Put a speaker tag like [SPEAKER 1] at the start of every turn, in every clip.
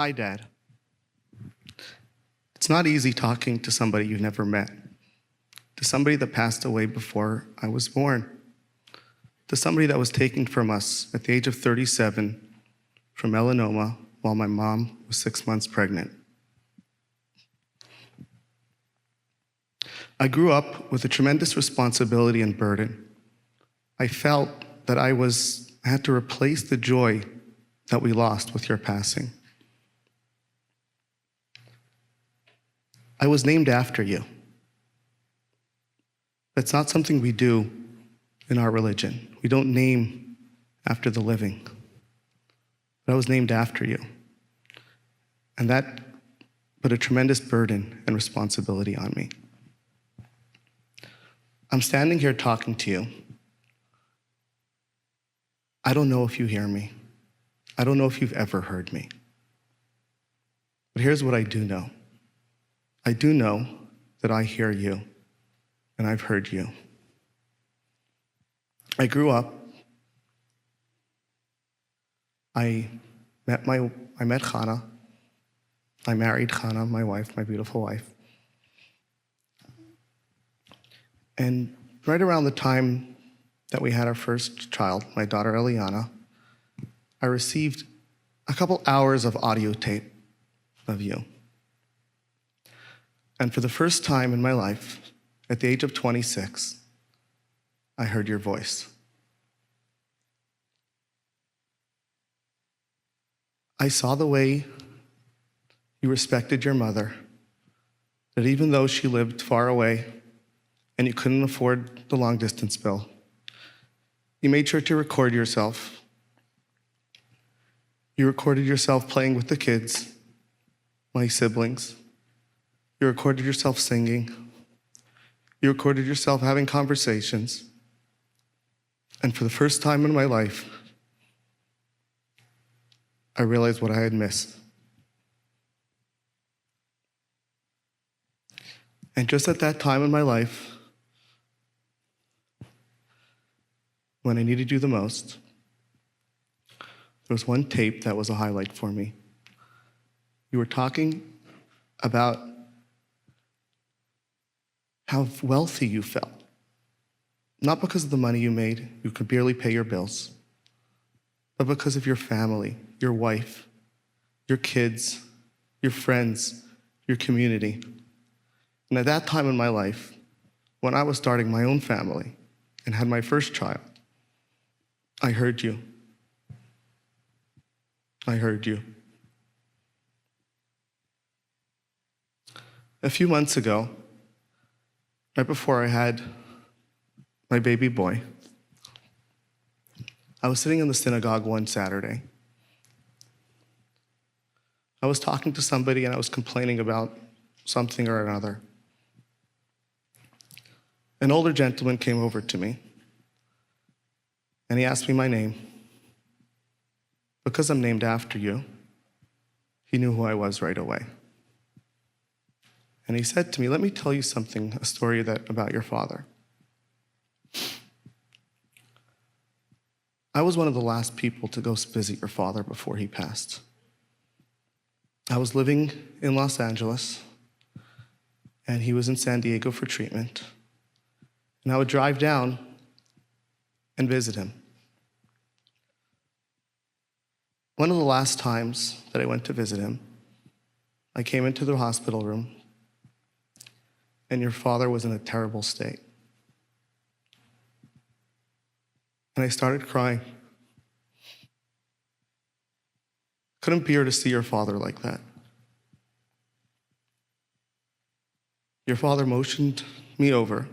[SPEAKER 1] Hi, Dad. It's not easy talking to somebody you've never met, to somebody that passed away before I was born, to somebody that was taken from us at the age of 37 from melanoma while my mom was 6 months pregnant. I grew up with a tremendous responsibility and burden. I felt that I had to replace the joy that we lost with your passing. I was named after you. That's not something we do in our religion. We don't name after the living. But I was named after you. And that put a tremendous burden and responsibility on me. I'm standing here talking to you. I don't know if you hear me. I don't know if you've ever heard me. But here's what I do know. I do know that I hear you, and I've heard you. I grew up. I met Chana. I married Chana, my wife, my beautiful wife. And right around the time that we had our first child, my daughter Eliana, I received a couple hours of audio tape of you. And for the first time in my life, at the age of 26, I heard your voice. I saw the way you respected your mother, that even though she lived far away and you couldn't afford the long-distance bill, you made sure to record yourself. You recorded yourself playing with the kids, my siblings. You recorded yourself singing. You recorded yourself having conversations. And for the first time in my life, I realized what I had missed. And just at that time in my life, when I needed you the most, there was one tape that was a highlight for me. You were talking about how wealthy you felt. Not because of the money you made, you could barely pay your bills, but because of your family, your wife, your kids, your friends, your community. And at that time in my life, when I was starting my own family and had my first child, I heard you. I heard you. A few months ago, right before I had my baby boy, I was sitting in the synagogue one Saturday. I was talking to somebody and I was complaining about something or another. An older gentleman came over to me and he asked me my name. Because I'm named after you, he knew who I was right away. And he said to me, "Let me tell you something, a story about your father." I was one of the last people to go visit your father before he passed. I was living in Los Angeles, and he was in San Diego for treatment. And I would drive down and visit him. One of the last times that I went to visit him, I came into the hospital room, and your father was in a terrible state. And I started crying. Couldn't bear to see your father like that. Your father motioned me over,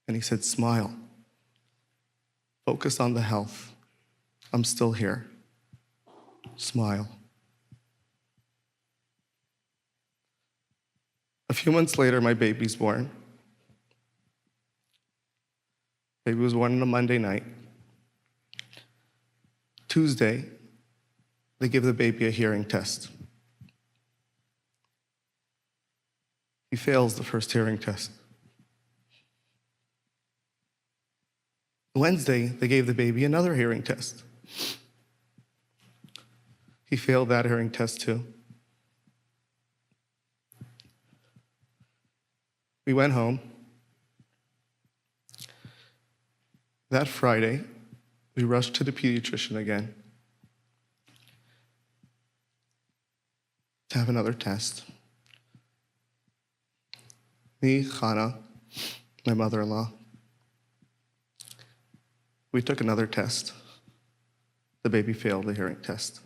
[SPEAKER 1] and he said, "Smile. Focus on the health. I'm still here. Smile." A few months later, my baby's born. Baby was born on a Monday night. Tuesday, they give the baby a hearing test. He fails the first hearing test. Wednesday, they gave the baby another hearing test. He failed that hearing test too. We went home. That Friday, we rushed to the pediatrician again to have another test. Me, Chana, my mother-in-law, we took another test. The baby failed the hearing test.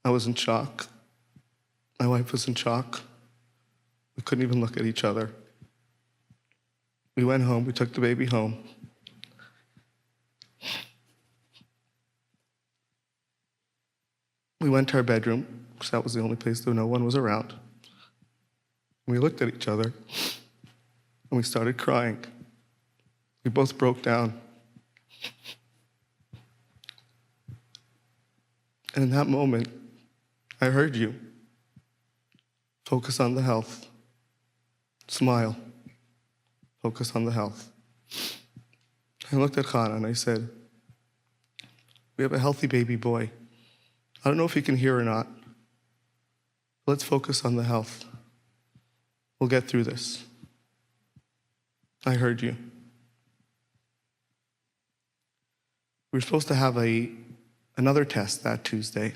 [SPEAKER 1] I was in shock. My wife was in shock. We couldn't even look at each other. We went home, we took the baby home. We went to our bedroom, because that was the only place that no one was around. We looked at each other, and we started crying. We both broke down. And in that moment, I heard you. Focus on the health. Smile. Focus on the health. I looked at Chana and I said, we have a healthy baby boy. I don't know if he can hear or not. Let's focus on the health. We'll get through this. I heard you. We were supposed to have another test that Tuesday,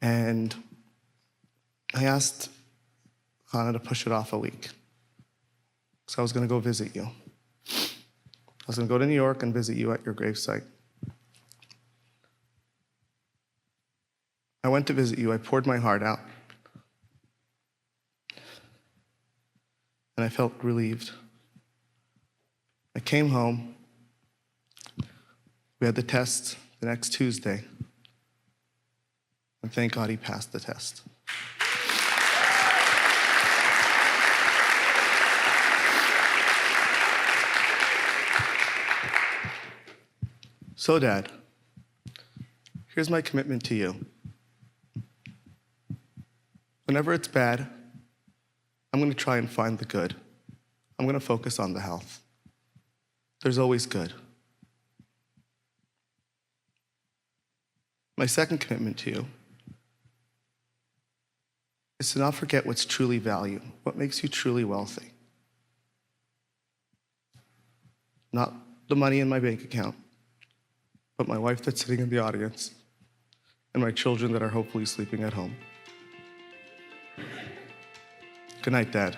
[SPEAKER 1] and I asked Hannah to push it off a week, because I was going to go visit you. I was going to go to New York and visit you at your gravesite. I went to visit you. I poured my heart out, and I felt relieved. I came home. We had the test the next Tuesday, and thank God he passed the test. So, Dad, here's my commitment to you. Whenever it's bad, I'm going to try and find the good. I'm going to focus on the health. There's always good. My second commitment to you is to not forget what's truly valued, what makes you truly wealthy. Not the money in my bank account, but my wife that's sitting in the audience and my children that are hopefully sleeping at home. Good night, Dad.